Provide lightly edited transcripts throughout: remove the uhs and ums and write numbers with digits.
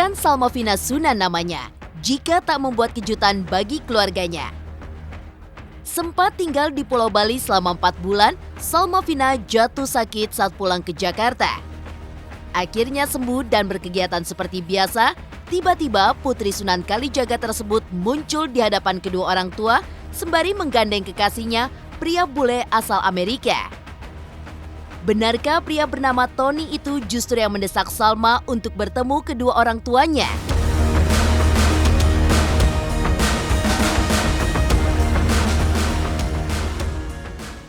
Bukan Salmovina Sunan namanya, jika tak membuat kejutan bagi keluarganya. Sempat tinggal di Pulau Bali selama 4 bulan, Salmovina jatuh sakit saat pulang ke Jakarta. Akhirnya sembuh dan berkegiatan seperti biasa, tiba-tiba Putri Sunan Kalijaga tersebut muncul di hadapan kedua orang tua sembari menggandeng kekasihnya, pria bule asal Amerika. Benarkah pria bernama Tony itu justru yang mendesak Salma untuk bertemu kedua orang tuanya?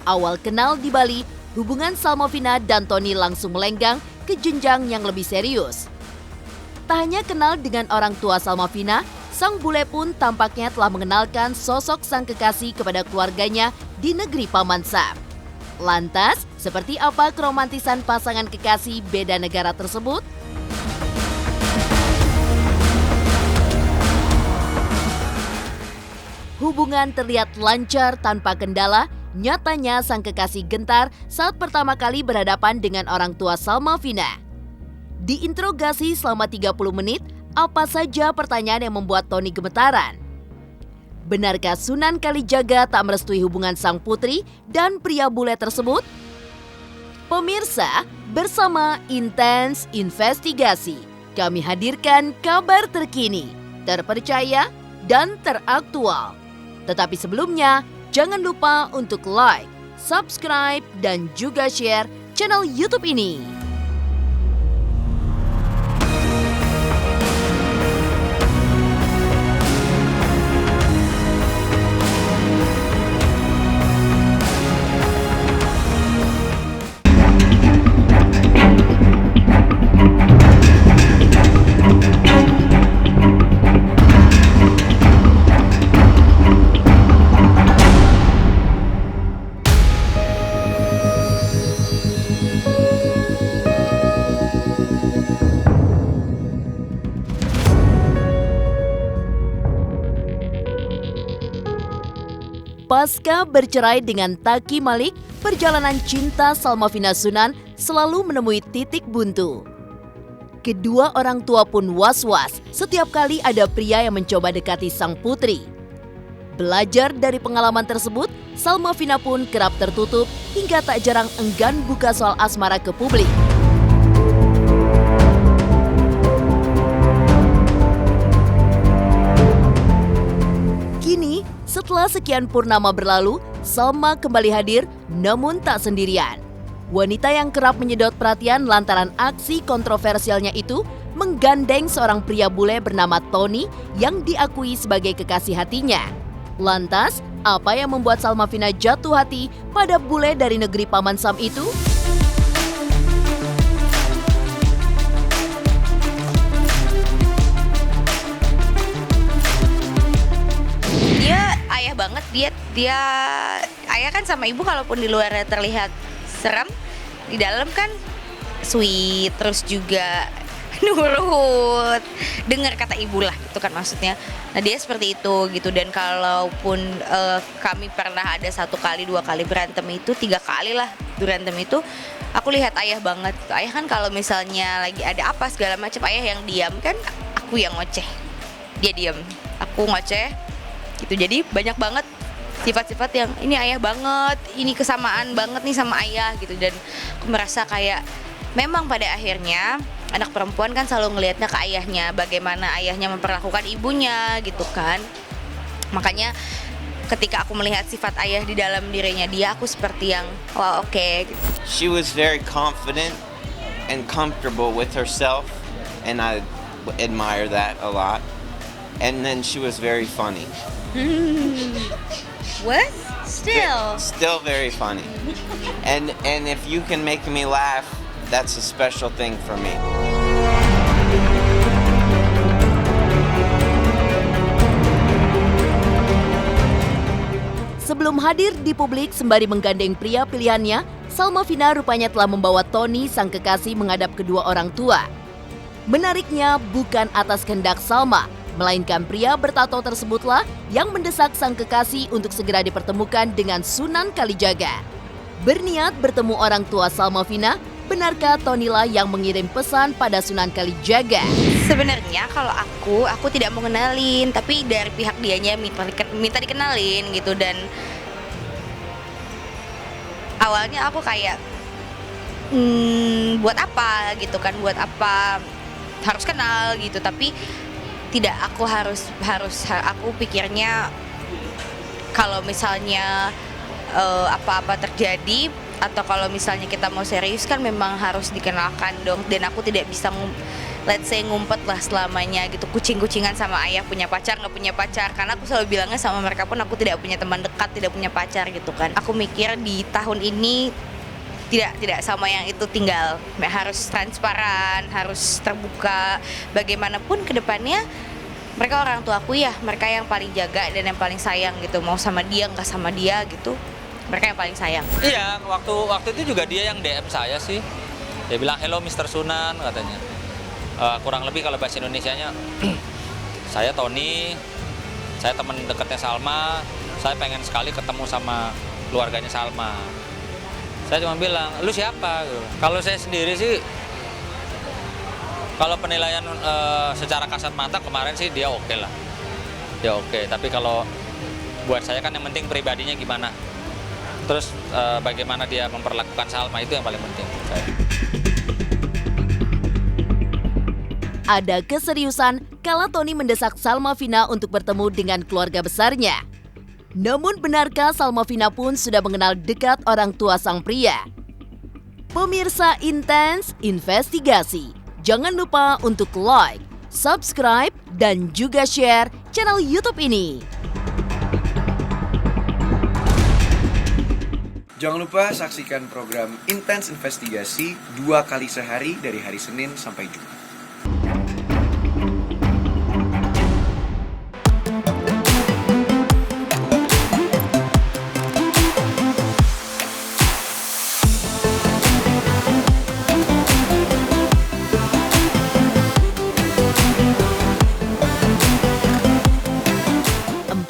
Awal kenal di Bali, hubungan Salmovina dan Tony langsung melenggang ke jenjang yang lebih serius. Tak hanya kenal dengan orang tua Salmovina, sang bule pun tampaknya telah mengenalkan sosok sang kekasih kepada keluarganya di negeri Paman Sam. Lantas, seperti apa keromantisan pasangan kekasih beda negara tersebut? Hubungan terlihat lancar tanpa kendala. Nyatanya sang kekasih gentar saat pertama kali berhadapan dengan orang tua Salmovina. Diinterogasi selama 30 menit, apa saja pertanyaan yang membuat Tony gemetaran? Benarkah Sunan Kalijaga tak merestui hubungan sang putri dan pria bule tersebut? Pemirsa, bersama Intens Investigasi, kami hadirkan kabar terkini, terpercaya, dan teraktual. Tetapi sebelumnya, jangan lupa untuk like, subscribe, dan juga share channel YouTube ini. Pasca bercerai dengan Taki Malik, perjalanan cinta Salmovina Sunan selalu menemui titik buntu. Kedua orang tua pun was-was setiap kali ada pria yang mencoba dekati sang putri. Belajar dari pengalaman tersebut, Salmovina pun kerap tertutup hingga tak jarang enggan buka soal asmara ke publik. Kini, setelah sekian purnama berlalu, Salma kembali hadir, namun tak sendirian. Wanita yang kerap menyedot perhatian lantaran aksi kontroversialnya itu menggandeng seorang pria bule bernama Tony yang diakui sebagai kekasih hatinya. Lantas, apa yang membuat Salmovina jatuh hati pada bule dari negeri Paman Sam itu? Ayah banget, dia ayah kan sama ibu kalaupun di luar terlihat serem, di dalam kan sweet, terus juga nurut, dengar kata ibu lah, itu kan maksudnya. Nah dia seperti itu gitu, dan kalaupun kami pernah ada 1 kali 2 kali berantem itu 3 kali lah berantem itu, aku lihat ayah banget. Ayah kan kalau misalnya lagi ada apa segala macam, ayah yang diam kan, aku yang ngoceh, dia diam, aku ngoceh. Gitu. Jadi banyak banget sifat-sifat yang ini ayah banget, ini kesamaan banget nih sama ayah gitu. Dan aku merasa kayak memang pada akhirnya anak perempuan kan selalu ngelihatnya ke ayahnya, bagaimana ayahnya memperlakukan ibunya gitu kan. Makanya ketika aku melihat sifat ayah di dalam dirinya dia, aku seperti yang wah oke. Gitu. She was very confident and comfortable with herself, and I admire that a lot. And then she was very funny. What? Still very funny. And if you can make me laugh, that's a special thing for me. Sebelum hadir di publik sembari menggandeng pria pilihannya, Salmovina rupanya telah membawa Tony sang kekasih menghadap kedua orang tua. Menariknya bukan atas kehendak Salma, melainkan pria bertato tersebutlah yang mendesak sang kekasih untuk segera dipertemukan dengan Sunan Kalijaga. Berniat bertemu orang tua Salmovina, benarkah Tony lah yang mengirim pesan pada Sunan Kalijaga? Sebenarnya kalau aku tidak mau kenalin, tapi dari pihak dianya minta dikenalin gitu. Dan awalnya aku kayak buat apa gitu kan, buat apa harus kenal gitu. Tapi tidak, aku aku pikirnya kalau misalnya apa-apa terjadi atau kalau misalnya kita mau serius kan memang harus dikenalkan dong. Dan aku tidak bisa let's say ngumpet lah selamanya gitu, kucing-kucingan sama ayah punya pacar nggak punya pacar. Karena aku selalu bilangnya sama mereka pun aku tidak punya teman dekat, tidak punya pacar gitu kan. Aku mikir di tahun ini tidak sama yang itu, tinggal harus transparan, harus terbuka. Bagaimanapun kedepannya mereka orang tua aku ya, mereka yang paling jaga dan yang paling sayang gitu. Mau sama dia nggak sama dia gitu, mereka yang paling sayang. Iya, waktu itu juga dia yang DM saya sih. Dia bilang, "Hello Mr. Sunan," katanya. Kurang lebih kalau bahasa Indonesianya, saya Tony, saya teman dekatnya Salma, saya pengen sekali ketemu sama keluarganya Salma. Saya cuma bilang, "Lu siapa?" Kalau saya sendiri sih, kalau penilaian secara kasat mata kemarin sih dia oke lah. Dia oke, tapi kalau buat saya kan yang penting pribadinya gimana. Terus bagaimana dia memperlakukan Salma, itu yang paling penting buat saya. Ada keseriusan kala Tony mendesak Salma Vina untuk bertemu dengan keluarga besarnya. Namun benarkah Salma Vina pun sudah mengenal dekat orang tua sang pria? Pemirsa Intens Investigasi, jangan lupa untuk like, subscribe, dan juga share channel YouTube ini. Jangan lupa saksikan program Intens Investigasi 2 kali sehari dari hari Senin sampai Jumat.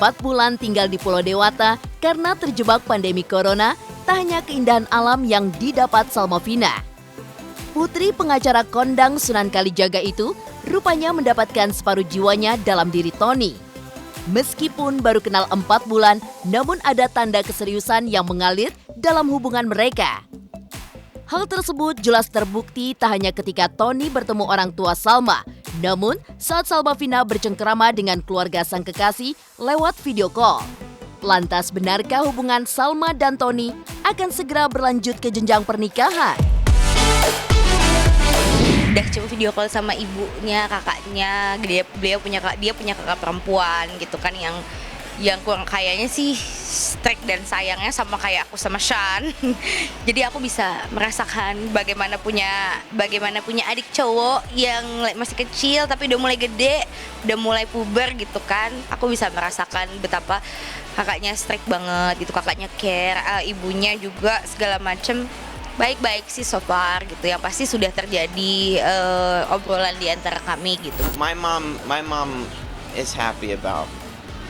Empat bulan tinggal di Pulau Dewata karena terjebak pandemi corona, tak hanya keindahan alam yang didapat Salma Vina. Putri pengacara kondang Sunan Kalijaga itu rupanya mendapatkan separuh jiwanya dalam diri Tony. Meskipun baru kenal 4 bulan, namun ada tanda keseriusan yang mengalir dalam hubungan mereka. Hal tersebut jelas terbukti tak hanya ketika Tony bertemu orang tua Salma, namun saat Salma Vina bercengkerama dengan keluarga sang kekasih lewat video call. Lantas benarkah hubungan Salma dan Tony akan segera berlanjut ke jenjang pernikahan? Udah coba video call sama ibunya, kakaknya, dia punya kakak perempuan gitu kan, yang kurang kayaknya sih strict dan sayangnya sama kayak aku sama Sean. Jadi aku bisa merasakan bagaimana punya adik cowok yang masih kecil tapi udah mulai gede, udah mulai puber gitu kan. Aku bisa merasakan betapa kakaknya strict banget gitu, kakaknya care, ibunya juga segala macem baik-baik sih so far gitu. Yang pasti sudah terjadi obrolan di antara kami gitu. My mom is happy about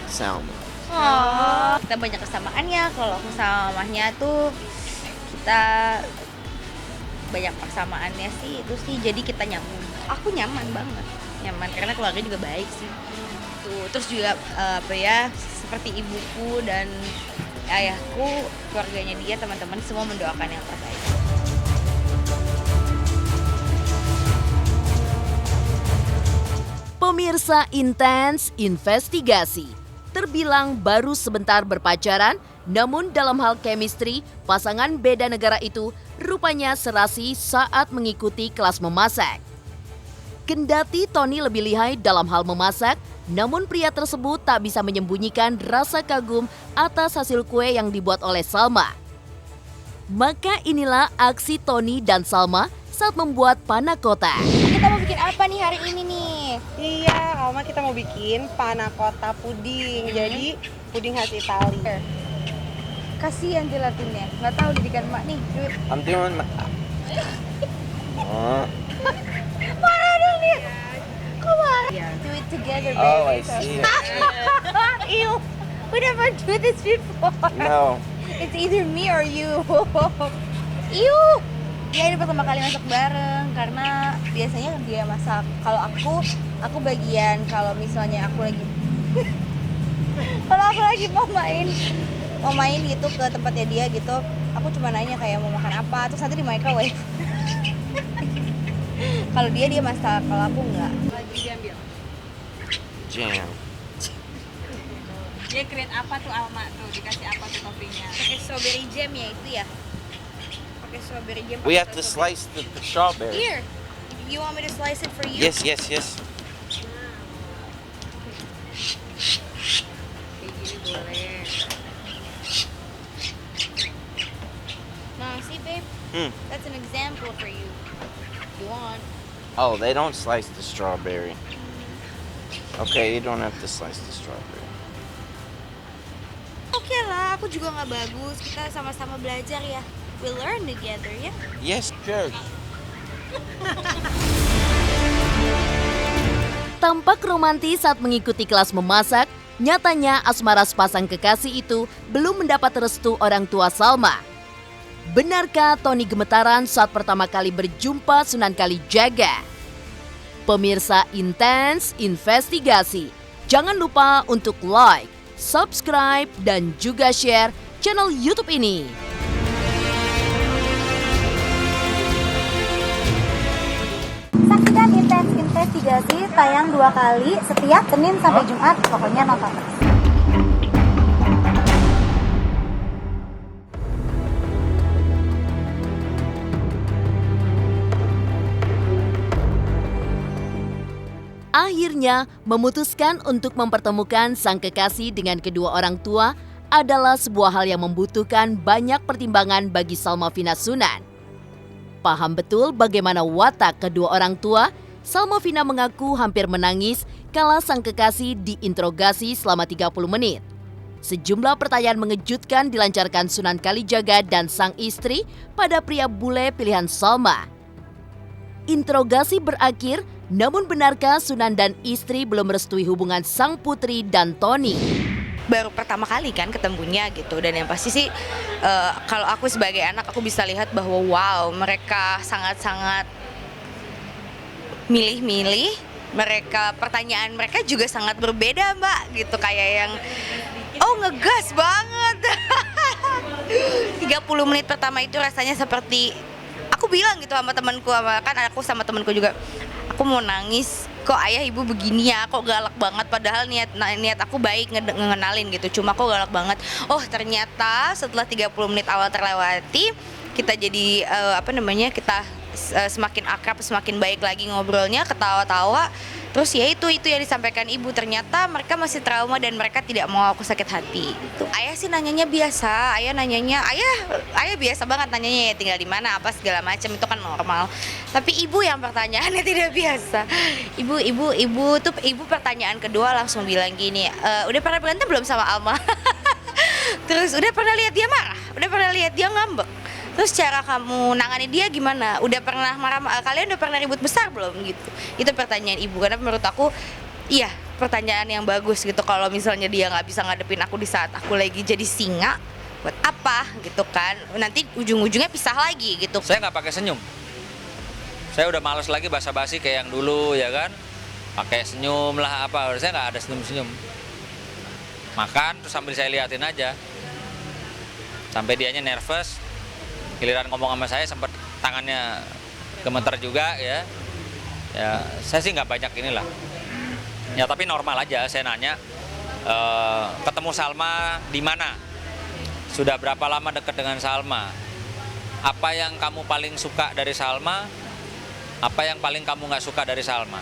Salma. Oh, kita banyak kesamaannya. Kalau aku sama mamahnya tuh kita banyak persamaannya sih, itu sih jadi kita nyambung. Aku nyaman banget, nyaman karena keluarga juga baik sih. Tuh, terus juga seperti ibuku dan ayahku, keluarganya dia, teman-teman semua mendoakan yang terbaik. Pemirsa Intens Investigasi, terbilang baru sebentar berpacaran, namun dalam hal chemistry, pasangan beda negara itu rupanya serasi saat mengikuti kelas memasak. Kendati Tony lebih lihai dalam hal memasak, namun pria tersebut tak bisa menyembunyikan rasa kagum atas hasil kue yang dibuat oleh Salma. Maka inilah aksi Tony dan Salma saat membuat panna cotta. Kita mau bikin apa nih hari ini nih? Iya, Alma kita mau bikin panna cotta puding. Jadi puding khas Itali. Kasihan gelatinnya, nggak tahu didikan mak nih. I'm doing Marah dong dia. Kok marah? Do it together, baby. Oh, I see. Ew, we never do this before. No. It's either me or you. Ew. Ya ini pertama kali masak bareng karena biasanya dia masak. Kalau aku bagian kalau misalnya aku lagi kalau aku lagi mau main gitu ke tempatnya dia gitu, aku cuma nanya kayak mau makan apa, terus nanti di microwave. Kalau dia masak, kalau aku enggak. Lagi diambil. Jam. Dia create apa tuh Alma tuh? Dikasih apa tuh toppingnya? Pakai strawberry jam ya itu ya. Pakai strawberry jam. We have to slice the strawberry. Here. You want me to slice it for you? Yes. Kayak gini boleh. Nah, see babe, that's an example for you. You want? Oh, they don't slice the strawberry. Okay, you don't have to slice the strawberry. Oke lah, aku juga nggak bagus. Kita sama-sama belajar ya. We learn together ya. Yes, sure. Tampak romantis saat mengikuti kelas memasak, nyatanya asmara sepasang kekasih itu belum mendapat restu orang tua Salma. Benarkah Tony gemetaran saat pertama kali berjumpa Sunan Kalijaga? Pemirsa Intens Investigasi, jangan lupa untuk like, subscribe, dan juga share channel YouTube ini. Saksikan Intens Investigasi tayang 2 kali setiap Senin sampai Jumat, pokoknya nonton terus. Akhirnya, memutuskan untuk mempertemukan sang kekasih dengan kedua orang tua adalah sebuah hal yang membutuhkan banyak pertimbangan bagi Salma Vina Sunan. Paham betul bagaimana watak kedua orang tua, Salma Vina mengaku hampir menangis kala sang kekasih diinterogasi selama 30 menit. Sejumlah pertanyaan mengejutkan dilancarkan Sunan Kalijaga dan sang istri pada pria bule pilihan Salma. Interogasi berakhir, namun benarkah Sunan dan istri belum merestui hubungan sang putri dan Tony? Baru pertama kali kan ketemunya gitu, dan yang pasti sih kalau aku sebagai anak aku bisa lihat bahwa wow, mereka sangat-sangat milih-milih. Pertanyaan mereka juga sangat berbeda mbak gitu, kayak yang ngegas banget. 30 menit pertama itu rasanya seperti aku bilang gitu sama temanku, sama temanku juga, aku mau nangis, kok ayah ibu begini ya, kok galak banget, padahal niat aku baik ngenalin gitu, cuma kok galak banget. Oh ternyata setelah 30 menit awal terlewati, kita jadi kita semakin akrab, semakin baik lagi ngobrolnya, ketawa-tawa. Terus ya itu yang disampaikan ibu, ternyata mereka masih trauma dan mereka tidak mau aku sakit hati. Ayah sih nanyanya biasa, ayah biasa banget nanyanya, ya tinggal di mana, apa segala macam, itu kan normal. Tapi ibu yang pertanyaannya tidak biasa. Ibu pertanyaan kedua langsung bilang gini, udah pernah berantem belum sama Alma? Terus udah pernah lihat dia marah? Udah pernah lihat dia ngambek? Terus cara kamu nangani dia gimana? Kalian udah pernah ribut besar belum gitu? Itu pertanyaan ibu, karena menurut aku iya pertanyaan yang bagus gitu. Kalau misalnya dia nggak bisa ngadepin aku di saat aku lagi jadi singa, buat apa gitu kan? Nanti ujung-ujungnya pisah lagi gitu. Saya nggak pakai senyum. Saya udah males lagi basa-basi kayak yang dulu ya kan. Pakai senyum lah apa. Saya nggak ada senyum-senyum. Makan terus sambil saya liatin aja. Sampai dianya nervous. Giliran ngomong sama saya sempat tangannya gemeter juga ya. Ya saya sih nggak banyak inilah. Ya tapi normal aja, saya nanya ketemu Salma di mana? Sudah berapa lama dekat dengan Salma? Apa yang kamu paling suka dari Salma? Apa yang paling kamu nggak suka dari Salma?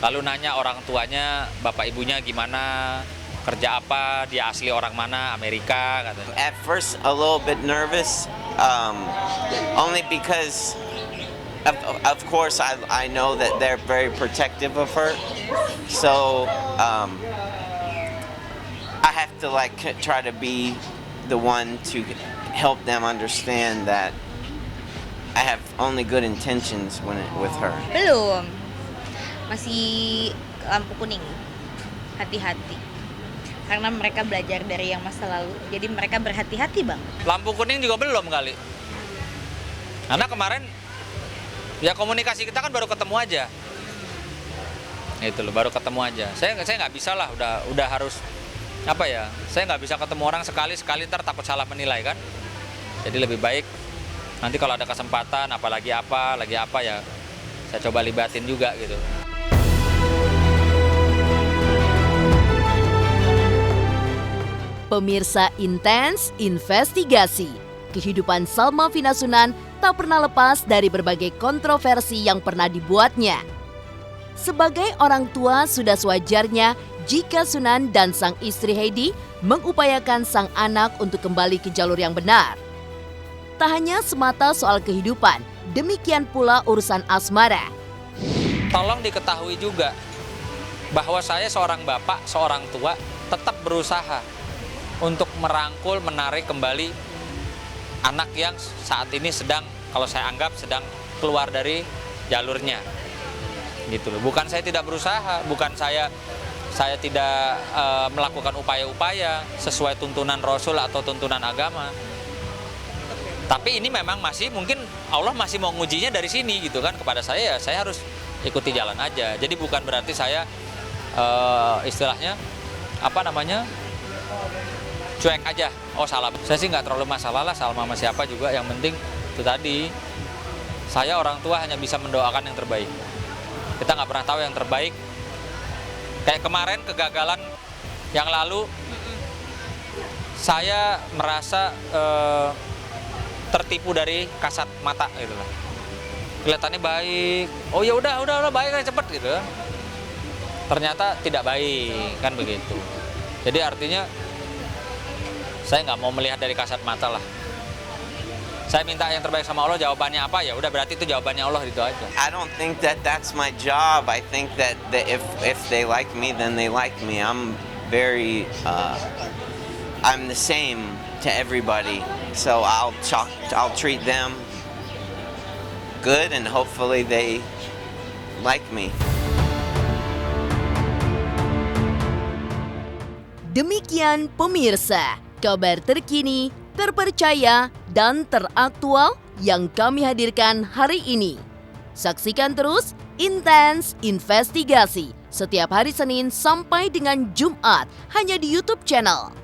Lalu nanya orang tuanya, bapak ibunya gimana? Kerja apa? Dia asli orang mana? Amerika katanya. At first, a little bit nervous, only because, of course, I know that they're very protective of her. So I have to try to be the one to help them understand that I have only good intentions with her. Belum, masih lampu kuning, hati-hati. Karena mereka belajar dari yang masa lalu, jadi mereka berhati-hati bang. Lampu kuning juga belum kali. Karena kemarin ya komunikasi kita kan baru ketemu aja. Itu loh, baru ketemu aja. Saya nggak bisa lah, udah harus apa ya? Saya nggak bisa ketemu orang sekali ntar takut salah menilai kan. Jadi lebih baik nanti kalau ada kesempatan lagi apa ya saya coba libatin juga gitu. Pemirsa Intens Investigasi, kehidupan Salma Vina Sunan tak pernah lepas dari berbagai kontroversi yang pernah dibuatnya. Sebagai orang tua sudah sewajarnya jika Sunan dan sang istri Heidi mengupayakan sang anak untuk kembali ke jalur yang benar. Tak hanya semata soal kehidupan, demikian pula urusan asmara. Tolong diketahui juga bahwa saya seorang bapak, seorang tua tetap berusaha untuk merangkul, menarik kembali anak yang saat ini kalau saya anggap sedang keluar dari jalurnya. Gitu loh. Bukan saya tidak berusaha, bukan saya tidak melakukan upaya-upaya sesuai tuntunan Rasul atau tuntunan agama. Tapi ini memang mungkin Allah masih mau ngujinya dari sini gitu kan kepada saya, ya saya harus ikuti jalan aja. Jadi bukan berarti saya istilahnya cuek aja. Oh salah. Saya sih nggak terlalu masalah lah sama siapa juga. Yang penting itu tadi, saya orang tua hanya bisa mendoakan yang terbaik. Kita nggak pernah tahu yang terbaik. Kayak kemarin kegagalan yang lalu, saya merasa tertipu dari kasat mata gitu lah. Kelihatannya baik. Oh ya udah baik aja cepet gitu. Ternyata tidak baik kan begitu. Jadi artinya saya nggak mau melihat dari kasat mata lah. Saya minta yang terbaik sama Allah, jawabannya apa ya udah berarti itu jawabannya Allah, gitu aja. I don't think that that's my job. I think that if they like me, then they like me. I'm very I'm the same to everybody. So I'll treat them good and hopefully they like me. Demikian pemirsa, kabar terkini, terpercaya, dan teraktual yang kami hadirkan hari ini. Saksikan terus Intens Investigasi setiap hari Senin sampai dengan Jumat hanya di YouTube channel.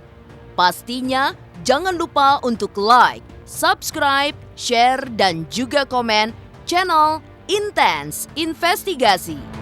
Pastinya jangan lupa untuk like, subscribe, share, dan juga komen channel Intens Investigasi.